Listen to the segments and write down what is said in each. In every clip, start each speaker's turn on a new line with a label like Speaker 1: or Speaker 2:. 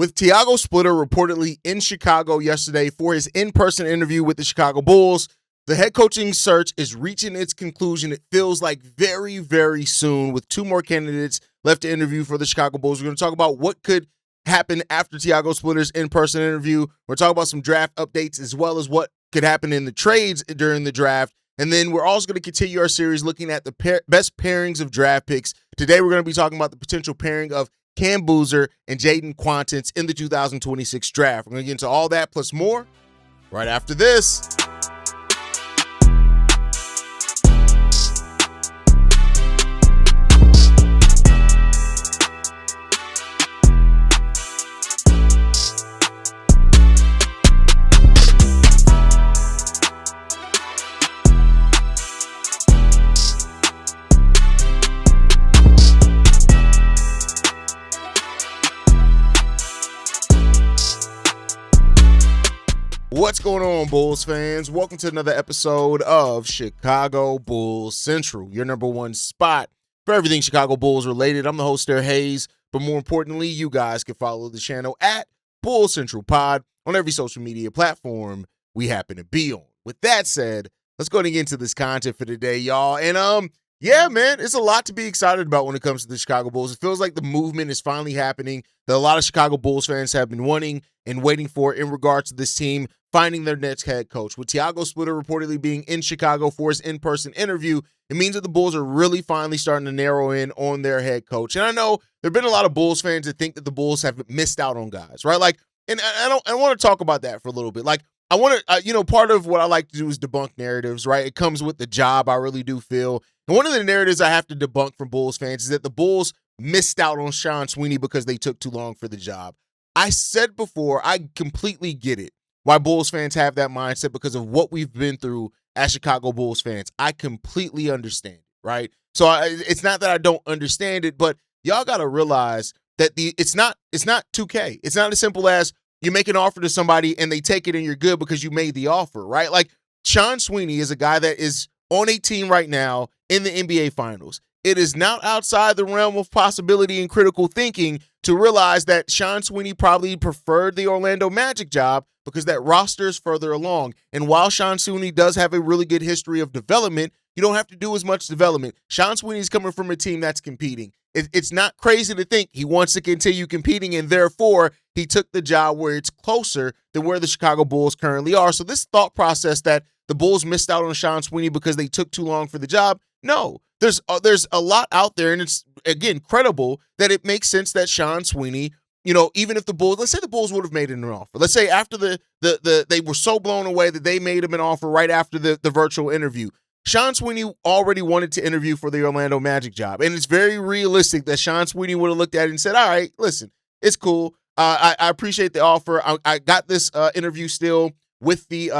Speaker 1: With Tiago Splitter reportedly in Chicago yesterday for his in-person interview with the Chicago Bulls, the head coaching search is reaching its conclusion. It feels like very, very soon, with two more candidates left to interview for the Chicago Bulls. We're going to talk about what could happen after Tiago Splitter's in-person interview. We're talking about some draft updates as well as what could happen in the trades during the draft. And then we're also going to continue our series looking at the best pairings of draft picks. Today we're going to be talking about the potential pairing of Cam Boozer and Jayden Quaintance in the 2026 draft. We're going to get into all that plus more right after this. What's going on, Bulls fans? Welcome to another episode of Chicago Bulls Central, your number one spot for everything Chicago Bulls related. I'm the host there, Haize, but more importantly, you guys can follow the channel at Bulls Central Pod on every social media platform we happen to be on. With that said, let's go ahead and get into this content for today, y'all. And yeah, man, it's a lot to be excited about when it comes to the Chicago Bulls. It feels like the movement is finally happening that a lot of Chicago Bulls fans have been wanting and waiting for in regards to this team finding their next head coach. With Tiago Splitter reportedly being in Chicago for his in-person interview, it means that the Bulls are really finally starting to narrow in on their head coach. And I know there have been a lot of Bulls fans that think that the Bulls have missed out on guys, right? Like, and I want to talk about that for a little bit. Like, I want to, part of what I like to do is debunk narratives, right? It comes with the job, I really do feel. And one of the narratives I have to debunk from Bulls fans is that the Bulls missed out on Sean Sweeney because they took too long for the job. I said before, I completely get it why Bulls fans have that mindset because of what we've been through as Chicago Bulls fans. I completely understand it, right? So it's not that I don't understand it, but y'all got to realize that it's not 2K. It's not as simple as you make an offer to somebody and they take it and you're good because you made the offer, right? Like, Sean Sweeney is a guy that is on a team right now in the NBA Finals. It is not outside the realm of possibility and critical thinking to realize that Sean Sweeney probably preferred the Orlando Magic job because that roster is further along. And while Sean Sweeney does have a really good history of development, you don't have to do as much development. Sean Sweeney's coming from a team that's competing. It's not crazy to think he wants to continue competing, and therefore he took the job where it's closer than where the Chicago Bulls currently are. So this thought process that the Bulls missed out on Sean Sweeney because they took too long for the job, no. There's a lot out there, and it's, again, credible that it makes sense that Sean Sweeney, even if the Bulls, let's say the Bulls would have made him an offer. Let's say after they were so blown away that they made him an offer right after the virtual interview. Sean Sweeney already wanted to interview for the Orlando Magic job, and it's very realistic that Sean Sweeney would have looked at it and said, all right, listen, it's cool. I appreciate the offer. I got this interview still with the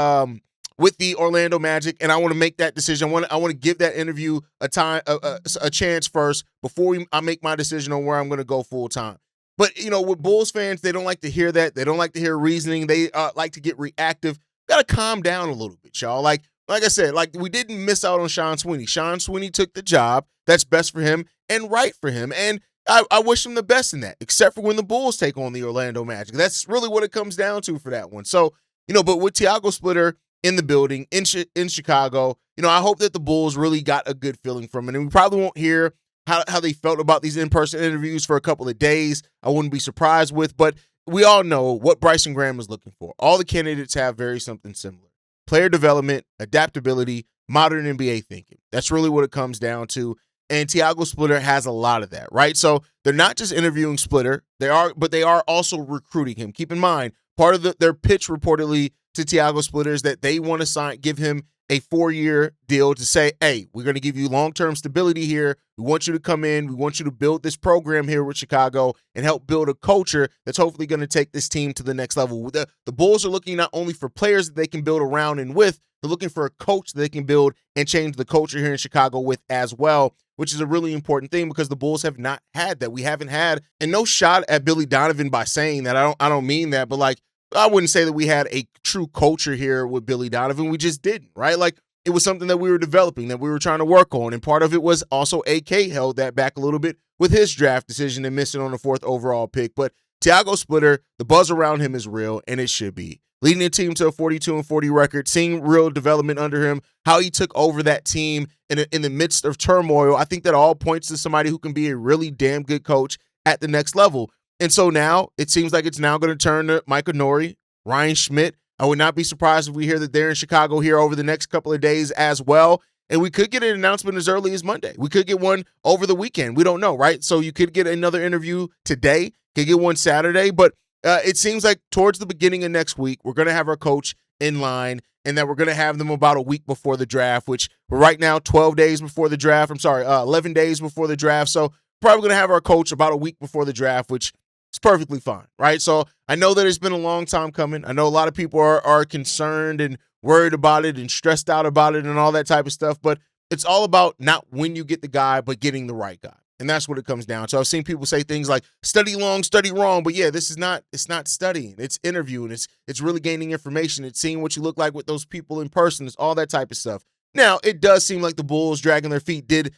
Speaker 1: Orlando Magic, and I want to make that decision. I want to give that interview a chance first before I make my decision on where I'm going to go full time. But with Bulls fans, they don't like to hear that. They don't like to hear reasoning. They like to get reactive. Got to calm down a little bit, y'all. Like I said, we didn't miss out on Sean Sweeney. Sean Sweeney took the job that's best for him and right for him, and I wish him the best in that. Except for when the Bulls take on the Orlando Magic. That's really what it comes down to for that one. So but with Tiago Splitter in the building, in Chicago, I hope that the Bulls really got a good feeling from it. And we probably won't hear how they felt about these in-person interviews for a couple of days. I wouldn't be surprised with, but we all know what Bryson Graham is looking for. All the candidates have something similar. Player development, adaptability, modern NBA thinking. That's really what it comes down to. And Tiago Splitter has a lot of that, right? So they're not just interviewing Splitter, but they are also recruiting him. Keep in mind, part of their pitch reportedly to Tiago Splitter is that they want to give him a 4-year deal to say, hey, we're going to give you long-term stability here. We want you to come in. We want you to build this program here with Chicago and help build a culture that's hopefully going to take this team to the next level. The Bulls are looking not only for players that they can build around and with, they're looking for a coach that they can build and change the culture here in Chicago with as well, which is a really important thing because the Bulls have not had that. We haven't had, and no shot at Billy Donovan by saying that. I don't mean that, but I wouldn't say that we had a true culture here with Billy Donovan. We just didn't, right? It was something that we were developing, that we were trying to work on. And part of it was also AK held that back a little bit with his draft decision and missing on the 4th overall pick. But Tiago Splitter, the buzz around him is real, and it should be. Leading the team to a 42-40 record, seeing real development under him, how he took over that team in the midst of turmoil, I think that all points to somebody who can be a really damn good coach at the next level. And so now it seems like it's now going to turn to Micah Nori, Ryan Schmidt. I would not be surprised if we hear that they're in Chicago here over the next couple of days as well. And we could get an announcement as early as Monday. We could get one over the weekend. We don't know, right? So you could get another interview today, could get one Saturday, but it seems like towards the beginning of next week, we're going to have our coach in line, and that we're going to have them about a week before the draft, which we're right now 12 days before the draft. 11 days before the draft. So probably going to have our coach about a week before the draft, which is perfectly fine, right? So I know that it's been a long time coming. I know a lot of people are concerned and worried about it and stressed out about it and all that type of stuff, but it's all about not when you get the guy, but getting the right guy. And that's what it comes down to. I've seen people say things like study long, study wrong. But yeah, it's not studying. It's interviewing. It's really gaining information. It's seeing what you look like with those people in person. It's all that type of stuff. Now, it does seem like the Bulls dragging their feet did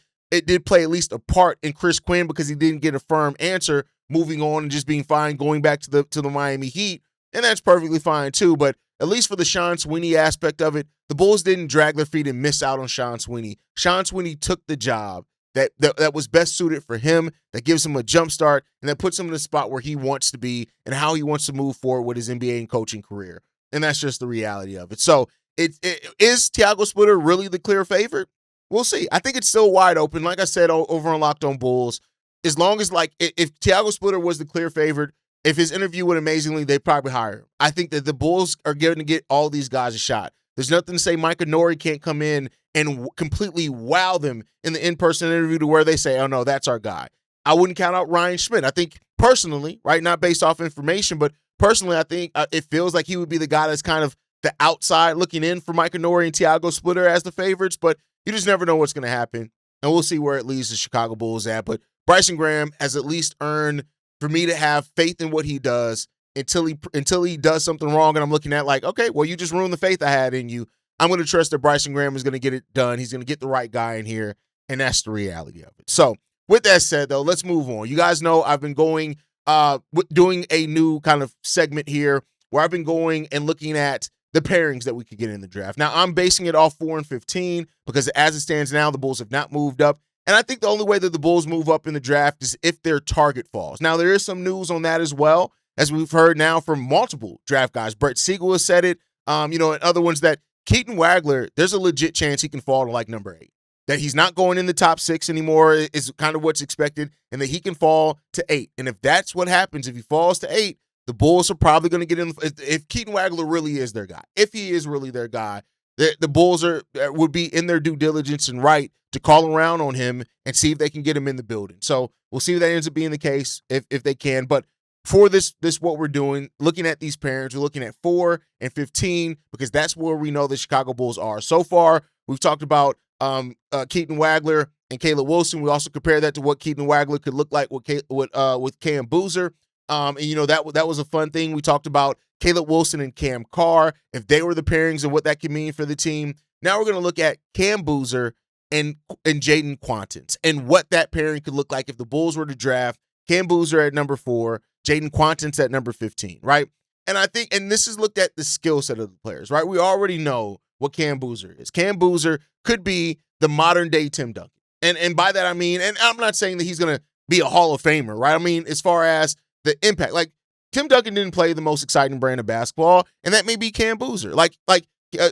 Speaker 1: play at least a part in Chris Quinn because he didn't get a firm answer, moving on and just being fine, going back to the Miami Heat. And that's perfectly fine too. But at least for the Sean Sweeney aspect of it, the Bulls didn't drag their feet and miss out on Sean Sweeney. Sean Sweeney took the job that was best suited for him, that gives him a jump start, and that puts him in the spot where he wants to be and how he wants to move forward with his NBA and coaching career. And that's just the reality of it. So is Tiago Splitter really the clear favorite? We'll see. I think it's still wide open. Like I said, over on Locked On Bulls, as long as if Tiago Splitter was the clear favorite, if his interview went amazingly, they'd probably hire him. I think that the Bulls are going to get all these guys a shot. There's nothing to say Micah Nori can't come in and completely wow them in the in-person interview to where they say, oh, no, that's our guy. I wouldn't count out Ryan Schmidt. I think personally, right, not based off information, but personally I think it feels like he would be the guy that's kind of the outside looking in for Micah Nori and Tiago Splitter as the favorites, but you just never know what's going to happen, and we'll see where it leads the Chicago Bulls at. But Bryson Graham has at least earned for me to have faith in what he does until he does something wrong, and I'm looking at like, okay, well, you just ruined the faith I had in you. I'm going to trust that Bryson Graham is going to get it done. He's going to get the right guy in here, and that's the reality of it. So with that said, though, let's move on. You guys know I've been doing a new kind of segment here where I've been going and looking at the pairings that we could get in the draft. Now, I'm basing it off 4 and 15 because as it stands now, the Bulls have not moved up. And I think the only way that the Bulls move up in the draft is if their target falls. Now, there is some news on that as well, as we've heard now from multiple draft guys. Brett Siegel has said it, and other ones that Keaton Wagler, there's a legit chance he can fall to like number 8. That he's not going in the top 6 anymore is kind of what's expected, and that he can fall to 8. And if that's what happens, if he falls to 8, the Bulls are probably going to get in. If Keaton Wagler really is their guy, if he is really their guy, the Bulls would be in their due diligence and right to call around on him and see if they can get him in the building. So we'll see if that ends up being the case if they can. But for this what we're doing, looking at these pairings, we're looking at 4 and 15 because that's where we know the Chicago Bulls are. So far, we've talked about Keaton Wagler and Caleb Wilson. We also compared that to what Keaton Wagler could look like with Cam Boozer. And that was a fun thing. We talked about Caleb Wilson and Cam Carr, if they were the pairings and what that could mean for the team. Now we're going to look at Cam Boozer and Jayden Quaintance and what that pairing could look like if the Bulls were to draft Cam Boozer at number 4, Jayden Quaintance at number 15, right? And I think, and this is looked at the skill set of the players, right? We already know what Cam Boozer is. Cam Boozer could be the modern day Tim Duncan. And by that I mean, and I'm not saying that he's going to be a Hall of Famer, right? I mean, as far as the impact, like Tim Duncan didn't play the most exciting brand of basketball, and that may be Cam Boozer.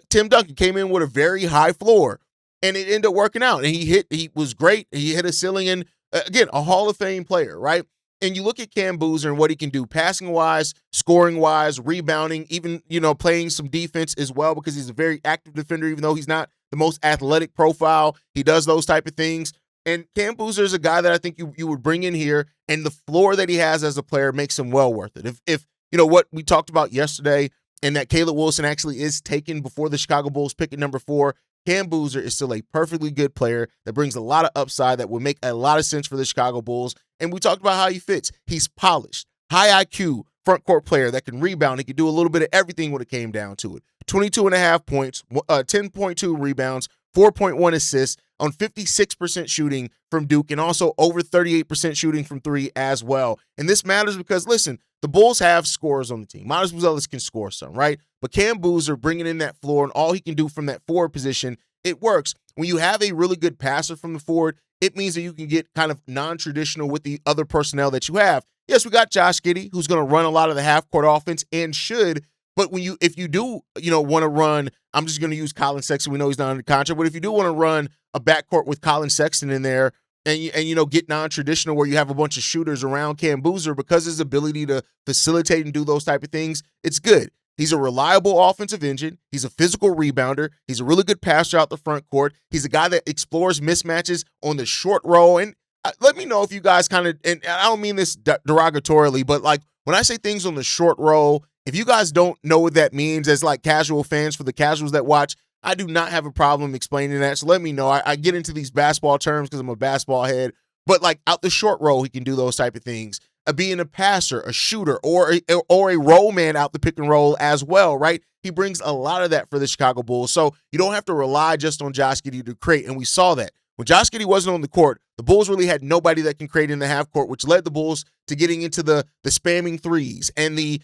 Speaker 1: Tim Duncan came in with a very high floor, and it ended up working out. And he was great. He hit a ceiling, and again, a Hall of Fame player, right? And you look at Cam Boozer and what he can do passing-wise, scoring-wise, rebounding, even, playing some defense as well because he's a very active defender, even though he's not the most athletic profile. He does those type of things. And Cam Boozer is a guy that I think you would bring in here, and the floor that he has as a player makes him well worth it. If what we talked about yesterday, and that Caleb Wilson actually is taken before the Chicago Bulls pick at number 4, Cam Boozer is still a perfectly good player that brings a lot of upside that would make a lot of sense for the Chicago Bulls. And we talked about how he fits. He's polished, high IQ, front court player that can rebound. He can do a little bit of everything when it came down to it. 22.5 points, 10.2 rebounds, 4.1 assists on 56% shooting from Duke, and also over 38% shooting from three as well. And this matters because, listen, the Bulls have scorers on the team. Miles Muzelis can score some, right? But Cam Boozer bringing in that floor and all he can do from that forward position, it works. When you have a really good passer from the forward, it means that you can get kind of non-traditional with the other personnel that you have. Yes, we got Josh Giddey, who's going to run a lot of the half-court offense and should. But if you do, want to run, I'm just going to use Colin Sexton. We know he's not under contract, but if you do want to run a backcourt with Colin Sexton in there and get non-traditional where you have a bunch of shooters around Cam Boozer, because his ability to facilitate and do those type of things, it's good. He's a reliable offensive engine. He's a physical rebounder. He's a really good passer out the front court. He's a guy that explores mismatches on the short roll. And let me know if you guys kind of, and I don't mean this derogatorily, but like when I say things on the short roll, if you guys don't know what that means as like casual fans, for the casuals that watch, I do not have a problem explaining that. So let me know. I get into these basketball terms because I'm a basketball head, but like out the short roll, he can do those type of things. Being a passer, a shooter, or a roll man out the pick and roll as well, right? He brings a lot of that for the Chicago Bulls. So you don't have to rely just on Josh Giddey to create. And we saw that. When Josh Giddey wasn't on the court, the Bulls really had nobody that can create in the half court, which led the Bulls to getting into the spamming threes and the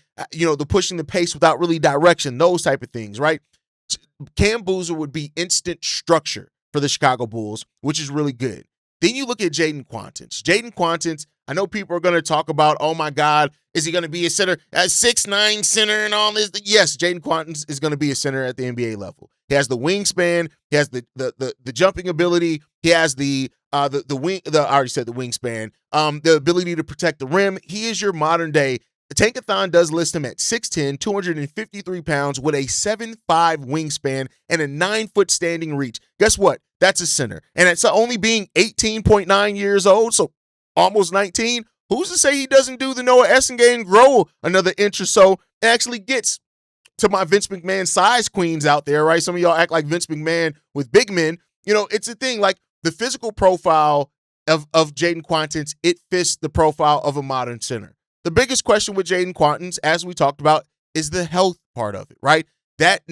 Speaker 1: pushing the pace without really direction, those type of things, right? Cam Boozer would be instant structure for the Chicago Bulls, which is really good. Then you look at Jayden Quaintance. Jayden Quaintance, I know people are going to talk about, oh my God, is he going to be a center, a 6'9" center and all this? Yes, Jayden Quaintance is going to be a center at the NBA level. He has the wingspan, he has the jumping ability, he has the wing. I already said the wingspan. The ability to protect the rim. He is your modern day. The Tankathon does list him at 6'10", 253 pounds with a 7'5" wingspan and a 9-foot standing reach. Guess what? That's a center. And it's only being 18.9 years old, so almost 19. Who's to say he doesn't do the Noah Essengate and grow another inch or so and actually gets to my Vince McMahon size queens out there, right? Some of y'all act like Vince McMahon with big men. It's a thing. Like the physical profile of Jayden Quaintance, it fits the profile of a modern center. The biggest question with Jayden Quaintance, as we talked about, is the health part of it, right? That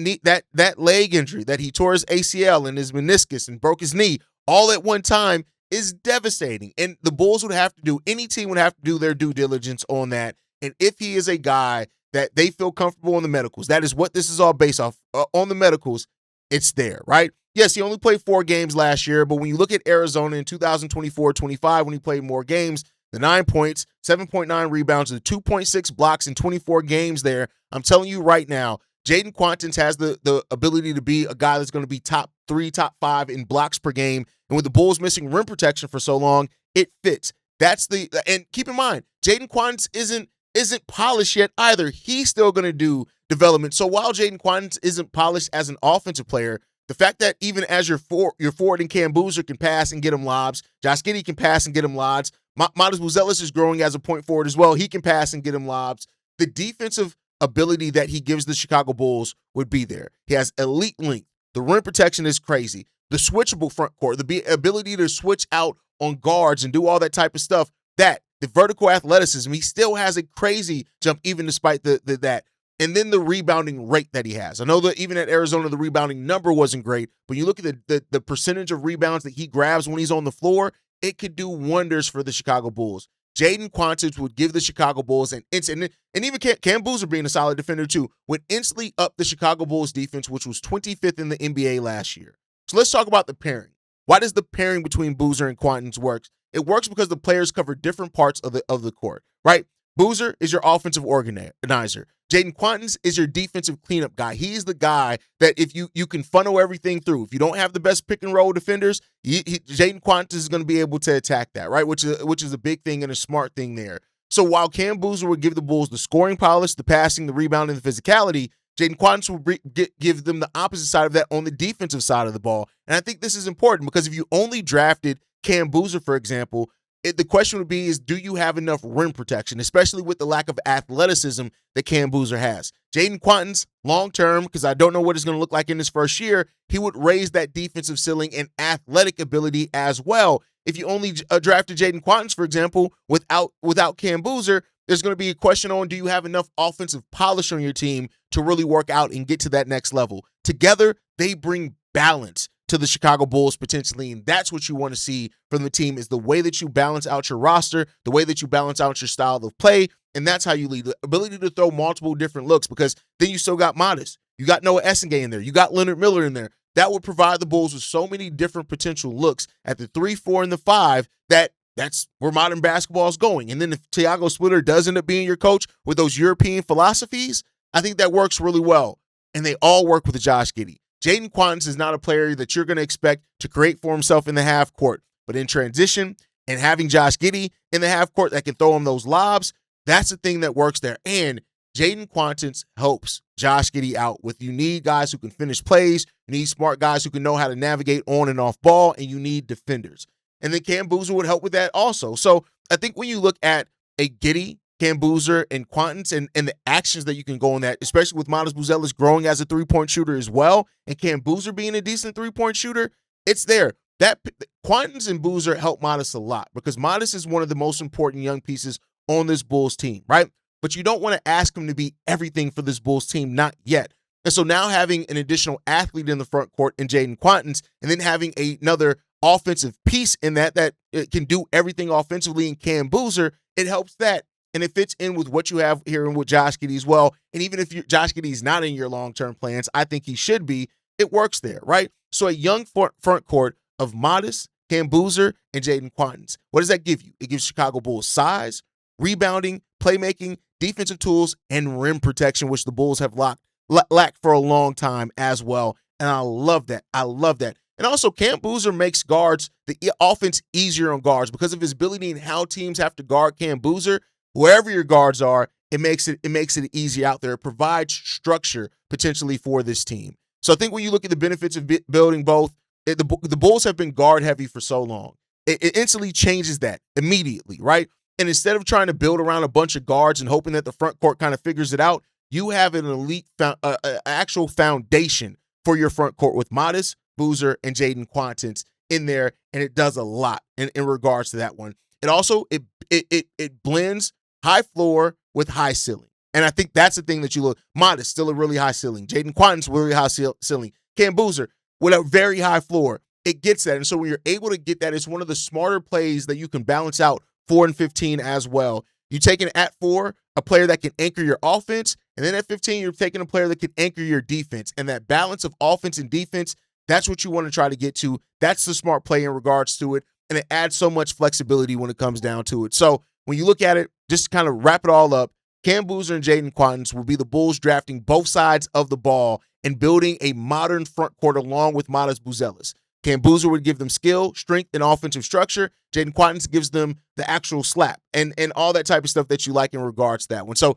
Speaker 1: leg injury that he tore his ACL and his meniscus and broke his knee all at one time is devastating. And the Bulls would have to do, any team would have to do their due diligence on that. And if he is a guy that they feel comfortable on the medicals, that is what this is all based off, on the medicals, it's there, right? Yes, he only played 4 games last year, but when you look at Arizona in 2024-25, when he played more games, the 9 points, 7.9 rebounds, the 2.6 blocks in 24 games there, I'm telling you right now, Jayden Quaintance has the ability to be a guy that's going to be top 3, top 5 in blocks per game. And with the Bulls missing rim protection for so long, it fits. And keep in mind, Jayden Quaintance isn't polished yet either. He's still going to do development. So while Jayden Quaintance isn't polished as an offensive player, the fact that even as your forward and Cam Boozer can pass and get him lobs, Josh Giddey can pass and get him lobs, Miles Muzelis is growing as a point forward as well. He can pass and get him lobs. The defensive ability that he gives the Chicago Bulls would be there. He has elite length. The rim protection is crazy. The switchable front court, the ability to switch out on guards and do all that type of stuff, the vertical athleticism, he still has a crazy jump even despite that. And then the rebounding rate that he has. I know that even at Arizona, the rebounding number wasn't great, but you look at the percentage of rebounds that he grabs when he's on the floor, it could do wonders for the Chicago Bulls. Jayden Quaintance would give the Chicago Bulls an instant, and even Cam Boozer being a solid defender too, would instantly up the Chicago Bulls defense, which was 25th in the NBA last year. So let's talk about the pairing. Why does the pairing between Boozer and Quaintance work? It works because the players cover different parts of the court, right? Boozer is your offensive organizer. Jayden Quaintance is your defensive cleanup guy. He's the guy that if you can funnel everything through. If you don't have the best pick and roll defenders, Jayden Quaintance is going to be able to attack that, right? Which is a big thing and a smart thing there. So while Cam Boozer would give the Bulls the scoring polish, the passing, the rebounding, the physicality, Jayden Quaintance will give them the opposite side of that on the defensive side of the ball. And I think this is important because if you only drafted Cam Boozer, for example, the question would be is, do you have enough rim protection, especially with the lack of athleticism that Cam Boozer has? Jayden Quaintance, long-term, because I don't know what it's going to look like in his first year, he would raise that defensive ceiling and athletic ability as well. If you only drafted Jayden Quaintance, for example, without Cam Boozer, there's going to be a question on, do you have enough offensive polish on your team to really work out and get to that next level? Together, they bring balance to the Chicago Bulls potentially, and that's what you want to see from the team, is the way that you balance out your roster, the way that you balance out your style of play, and that's how you lead. The ability to throw multiple different looks, because then you still got Modest. You got Noah Essengay in there. You got Leonard Miller in there. That would provide the Bulls with so many different potential looks at the 3, 4, and the 5 that's where modern basketball is going. And then if Tiago Splitter does end up being your coach with those European philosophies, I think that works really well. And they all work with Josh Giddey. Jayden Quaintance is not a player that you're going to expect to create for himself in the half court. But in transition and having Josh Giddey in the half court that can throw him those lobs, that's the thing that works there. And Jayden Quaintance helps Josh Giddey out with, you need guys who can finish plays, you need smart guys who can know how to navigate on and off ball, and you need defenders. And then Cam Boozer would help with that also. So I think when you look at a Giddey, Cam Boozer, and Quaintance and the actions that you can go on that, especially with Modest Buzelis growing as a three-point shooter as well, and Cam Boozer being a decent three-point shooter, it's there. That Quaintance and Boozer help Modest a lot, because Modest is one of the most important young pieces on this Bulls team, right? But you don't want to ask him to be everything for this Bulls team, not yet. And so now having an additional athlete in the front court in Jayden Quaintance, and then having another offensive piece in that can do everything offensively in Cam Boozer, it helps that. And it fits in with what you have here and with Josh Giddey as well. And even if Josh Giddey is not in your long-term plans, I think he should be, it works there, right? So a young front court of Modest, Cam Boozer, and Jayden Quaintance. What does that give you? It gives Chicago Bulls size, rebounding, playmaking, defensive tools, and rim protection, which the Bulls have lacked for a long time as well. And I love that. I love that. And also, Cam Boozer makes guards, the offense easier on guards because of his ability and how teams have to guard Cam Boozer. Wherever your guards are, it makes it easy out there. It provides structure potentially for this team. So I think when you look at the benefits of building both, the Bulls have been guard heavy for so long. It instantly changes that immediately, right? And instead of trying to build around a bunch of guards and hoping that the front court kind of figures it out, you have an elite actual foundation for your front court with Modest, Boozer, and Jayden Quaintance in there, and it does a lot in regards to that one. It also it blends high floor with high ceiling, and I think that's the thing that you look. Modest, still a really high ceiling. Jayden Quaintance, really high ceiling. Cam Boozer with a very high floor. It gets that, and so when you're able to get that, it's one of the smarter plays that you can balance out 4 and 15 as well. You take an at 4, a player that can anchor your offense, and then at 15, you're taking a player that can anchor your defense, and that balance of offense and defense, that's what you want to try to get to. That's the smart play in regards to it, and it adds so much flexibility when it comes down to it. So when you look at it, just to kind of wrap it all up, Cam Boozer and Jayden Quaintance will be the Bulls drafting both sides of the ball and building a modern front court along with Modest Buzelis. Cam Boozer would give them skill, strength, and offensive structure. Jayden Quaintance gives them the actual slap and all that type of stuff that you like in regards to that one. So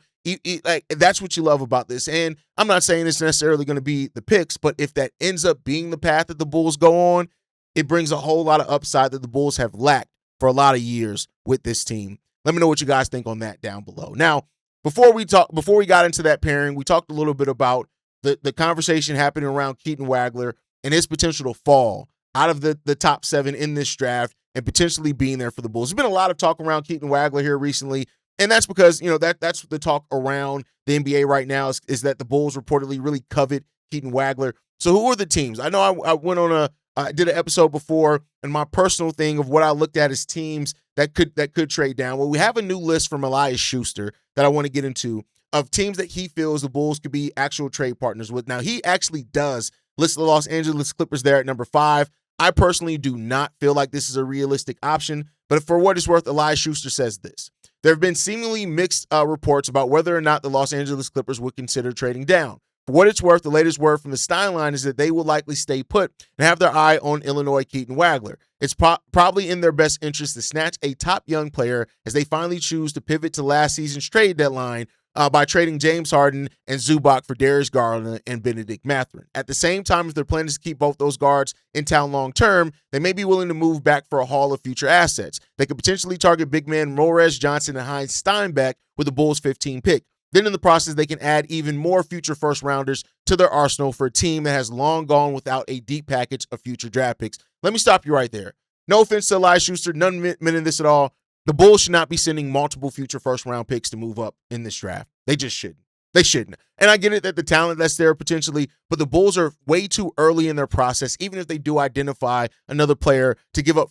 Speaker 1: like, that's what you love about this. And I'm not saying it's necessarily going to be the picks, but if that ends up being the path that the Bulls go on, it brings a whole lot of upside that the Bulls have lacked for a lot of years with this team. Let me know what you guys think on that down below. Now, before we got into that pairing, we talked a little bit about the conversation happening around Keaton Wagler and his potential to fall out of the top 7 in this draft and potentially being there for the Bulls. There's been a lot of talk around Keaton Wagler here recently, and that's because, that's the talk around the NBA right now is that the Bulls reportedly really covet Keaton Wagler. So who are the teams? I know I went on I did an episode before, and my personal thing of what I looked at as teams that could trade down. Well, we have a new list from Elias Schuster that I want to get into of teams that he feels the Bulls could be actual trade partners with. Now, he actually does list the Los Angeles Clippers there at number 5. I personally do not feel like this is a realistic option, but for what it's worth, Elias Schuster says this. There have been seemingly mixed reports about whether or not the Los Angeles Clippers would consider trading down. For what it's worth, the latest word from the Steinline is that they will likely stay put and have their eye on Illinois Keaton Wagler. It's probably in their best interest to snatch a top young player as they finally choose to pivot to last season's trade deadline by trading James Harden and Zubac for Darius Garland and Benedict Mathurin. At the same time, if their plan is to keep both those guards in town long term, they may be willing to move back for a haul of future assets. They could potentially target big man Morez Johnson and Heinz Steinbeck with the Bulls' 15 pick. Then in the process, they can add even more future first-rounders to their arsenal for a team that has long gone without a deep package of future draft picks. Let me stop you right there. No offense to Elias Schuster, none meant this at all. The Bulls should not be sending multiple future first-round picks to move up in this draft. They just shouldn't. They shouldn't. And I get it that the talent that's there potentially, but the Bulls are way too early in their process, even if they do identify another player to give up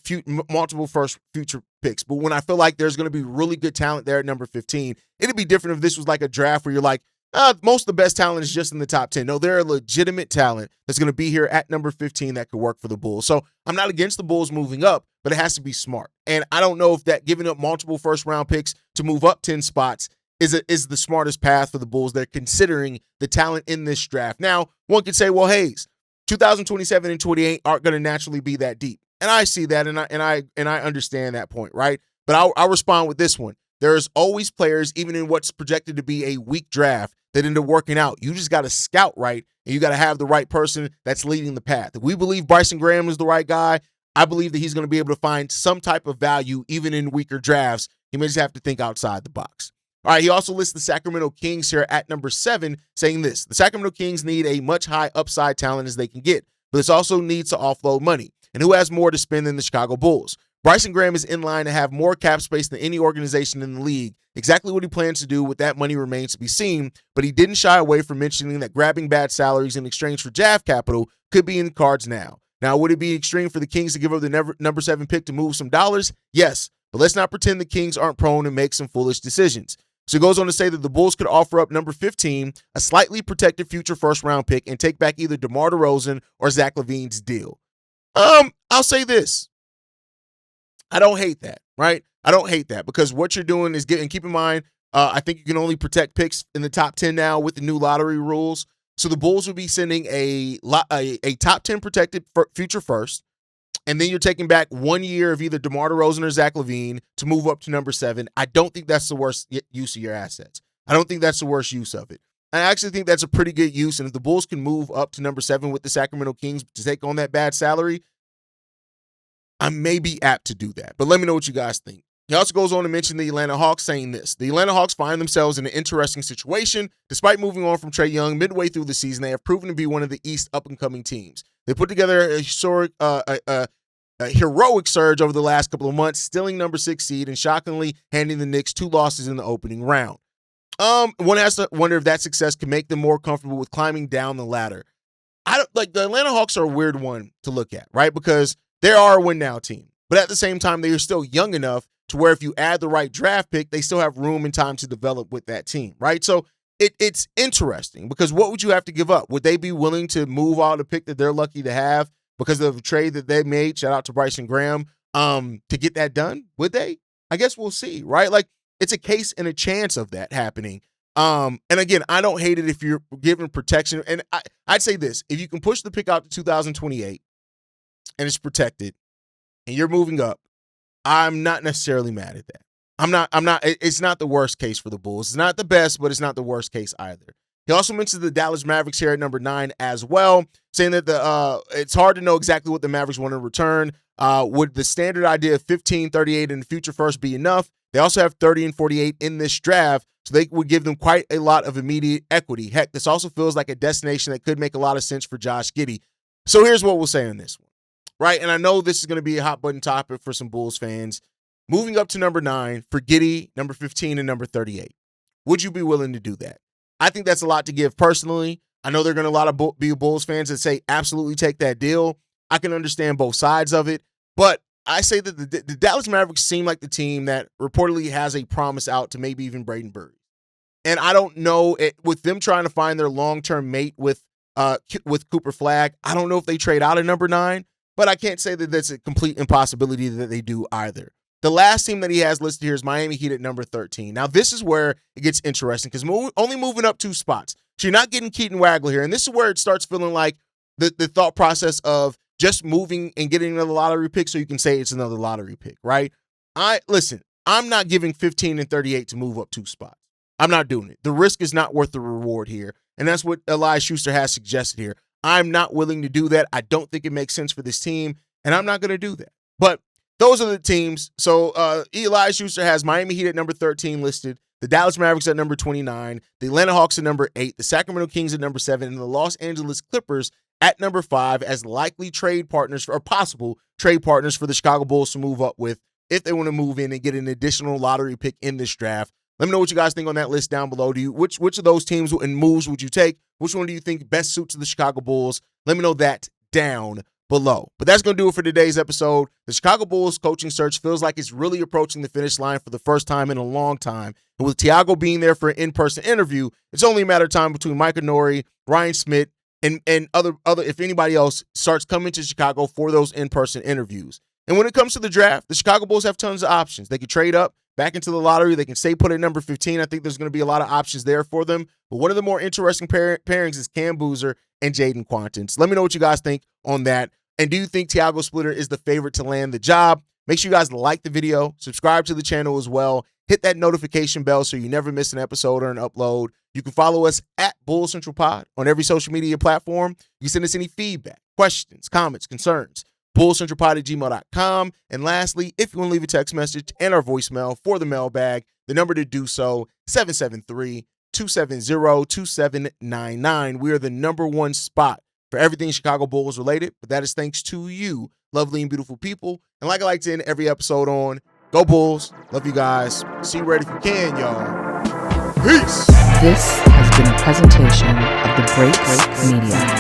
Speaker 1: multiple first future picks. But when I feel like there's going to be really good talent there at number 15, it'd be different if this was like a draft where you're like, most of the best talent is just in the top 10. No, there are legitimate talent that's going to be here at number 15 that could work for the Bulls. So I'm not against the Bulls moving up, but it has to be smart. And I don't know if that giving up multiple first-round picks to move up 10 spots is the smartest path for the Bulls. They're considering the talent in this draft. Now, one could say, well, Haize, 2027 and 28 aren't going to naturally be that deep. And I see that, and I understand that point, right? But I'll respond with this one. There's always players, even in what's projected to be a weak draft, that end up working out. You just got to scout right, and you got to have the right person that's leading the path. If we believe Bryson Graham is the right guy, I believe that he's going to be able to find some type of value even in weaker drafts. He may just have to think outside the box. All right, he also lists the Sacramento Kings here at number 7, saying this: the Sacramento Kings need a much high upside talent as they can get, but this also needs to offload money. And who has more to spend than the Chicago Bulls? Bryson Graham is in line to have more cap space than any organization in the league. Exactly what he plans to do with that money remains to be seen, but he didn't shy away from mentioning that grabbing bad salaries in exchange for draft capital could be in the cards now. Now, would it be extreme for the Kings to give up the number 7 pick to move some dollars? Yes, but let's not pretend the Kings aren't prone to make some foolish decisions. So he goes on to say that the Bulls could offer up number 15, a slightly protected future first-round pick, and take back either DeMar DeRozan or Zach LaVine's deal. I'll say this. I don't hate that, right? I don't hate that because what you're doing is getting, keep in mind, I think you can only protect picks in the top 10 now with the new lottery rules. So the Bulls will be sending a top 10 protected future first, and then you're taking back 1 year of either DeMar DeRozan or Zach LaVine to move up to number 7. I don't think that's the worst use of your assets. I don't think that's the worst use of it. I actually think that's a pretty good use, and if the Bulls can move up to number 7 with the Sacramento Kings to take on that bad salary, I may be apt to do that. But let me know what you guys think. He also goes on to mention the Atlanta Hawks, saying this: the Atlanta Hawks find themselves in an interesting situation. Despite moving on from Trae Young midway through the season, they have proven to be one of the East up-and-coming teams. They put together a heroic surge over the last couple of months, stealing number 6 seed and shockingly handing the Knicks 2 losses in the opening round. One has to wonder if that success can make them more comfortable with climbing down the ladder. The Atlanta Hawks are a weird one to look at, right? Because they are a win-now team. But at the same time, they are still young enough to where if you add the right draft pick, they still have room and time to develop with that team, right? So it's interesting because what would you have to give up? Would they be willing to move all the pick that they're lucky to have because of the trade that they made? Shout out to Bryson Graham to get that done. Would they? I guess we'll see, right? Like, it's a case and a chance of that happening. And again, I don't hate it if you're given protection. And I'd say this: if you can push the pick out to 2028 and it's protected and you're moving up, I'm not necessarily mad at that. It's not the worst case for the Bulls. It's not the best, but it's not the worst case either. He also mentions the Dallas Mavericks here at number 9 as well, saying that it's hard to know exactly what the Mavericks want in return. Would the standard idea of 15, 38 in the future first be enough? They also have 30 and 48 in this draft, so they would give them quite a lot of immediate equity. Heck, this also feels like a destination that could make a lot of sense for Josh Giddey. So here's what we'll say on this one, right? And I know this is going to be a hot button topic for some Bulls fans. Moving up to number 9 for Giddey, number 15, and number 38. Would you be willing to do that? I think that's a lot to give personally. I know there are going to be Bulls fans that say absolutely take that deal. I can understand both sides of it, but I say that the Dallas Mavericks seem like the team that reportedly has a promise out to maybe even Braden Burry. And I don't know, with them trying to find their long-term mate with Cooper Flagg, I don't know if they trade out of number 9, but I can't say that that's a complete impossibility that they do either. The last team that he has listed here is Miami Heat at number 13. Now, this is where it gets interesting because only moving up 2 spots. So you're not getting Keaton Wagler here. And this is where it starts feeling like the thought process of just moving and getting another lottery pick so you can say it's another lottery pick, right? I'm not giving 15 and 38 to move up 2 spots. I'm not doing it. The risk is not worth the reward here. And that's what Elias Schuster has suggested here. I'm not willing to do that. I don't think it makes sense for this team, and I'm not going to do that. But those are the teams. So Elias Schuster has Miami Heat at number 13 listed, the Dallas Mavericks at number 29, the Atlanta Hawks at number 8, the Sacramento Kings at number 7, and the Los Angeles Clippers at number 5 as likely trade partners or possible trade partners for the Chicago Bulls to move up with if they want to move in and get an additional lottery pick in this draft. Let me know what you guys think on that list down below. Which of those teams and moves would you take? Which one do you think best suits the Chicago Bulls? Let me know that down below. But that's going to do it for today's episode. The Chicago Bulls coaching search feels like it's really approaching the finish line for the first time in a long time. And with Tiago being there for an in-person interview, it's only a matter of time between Mike Nori, Ryan Smith, and other if anybody else starts coming to Chicago for those in-person interviews. And when it comes to the draft, the Chicago Bulls have tons of options. They can trade up back into the lottery. They can stay put at number 15. I think there's going to be a lot of options there for them. But one of the more interesting pairings is Cam Boozer and Jayden Quaintance. Let me know what you guys think on that. And do you think Tiago Splitter is the favorite to land the job? Make sure you guys like the video, subscribe to the channel as well. Hit that notification bell so you never miss an episode or an upload. You can follow us at Bull Central Pod on every social media platform. You can send us any feedback, questions, comments, concerns. bullcentralpod@gmail.com. And lastly, if you want to leave a text message and our voicemail for the mailbag, the number to do so, 773-270-2799. We are the #1 spot for everything Chicago Bulls related, but that is thanks to you, lovely and beautiful people. And like I like to end every episode on, go Bulls. Love you guys. See you right if you can, y'all. Peace.
Speaker 2: This has been a presentation of the Break Media.